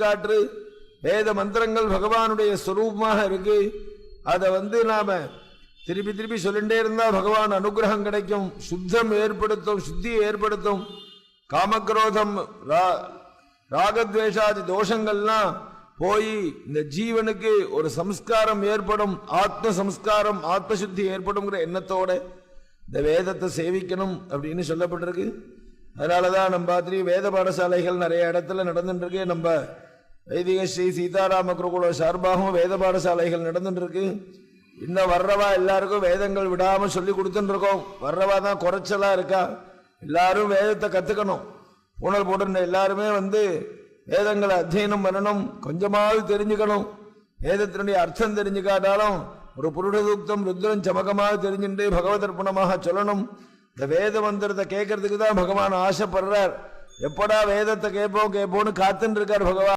காற்று வேத மந்திரங்கள் பகவானுடைய ஸ்வரூபமாக இருக்கு. அதை நாம திருப்பி திருப்பி சொல்லிட்டே இருந்தா பகவான் அனுகிரகம் கிடைக்கும், சுத்தம் ஏற்படுத்தும், சுத்தியை ஏற்படுத்தும். காமக்ரோதம் ராகத்வேஷாதி தோஷங்கள்லாம் போய் இந்த ஜீவனுக்கு ஒரு சம்ஸ்காரம் ஏற்படும், ஆத்ம சம்ஸ்காரம், ஆத்மசுத்தி ஏற்படும் எண்ணத்தோட இந்த வேதத்தை சேவிக்கணும் அப்படின்னு சொல்லப்பட்டிருக்கு. அதனாலதான் நம்ம பார்த்து வேத பாடசாலைகள் நிறைய இடத்துல நடந்துட்டு இருக்கு. நம்ம வைதிக ஸ்ரீ சீதாராம குருகுல சார்பாகவும் வேத பாடசாலைகள் நடந்துட்டு இருக்கு. இன்னும் வர்றவா எல்லாருக்கும் வேதங்கள் விடாம சொல்லி கொடுத்துட்டு இருக்கோம். வர்றவா தான் குறைச்சலா இருக்கா. எல்லாரும் வேதத்தை கத்துக்கணும். பூனல் போட்டு எல்லாருமே வேதங்களை அத்தியனம் பண்ணணும், கொஞ்சமாவது தெரிஞ்சுக்கணும். வேதத்தினுடைய அர்த்தம் தெரிஞ்சுக்காட்டாலும் ஒரு புருட சூக்தம் ருத்ரன் சமகமாக தெரிஞ்சுட்டு பகவதர்ப்பணமாக சொல்லணும். இந்த வேத மந்திரத்தை கேட்கறதுக்கு தான் பகவான் ஆசைப்படுறார். எப்படா வேதத்தை கேட்போன்னு காத்துன்னு இருக்கார் பகவான்.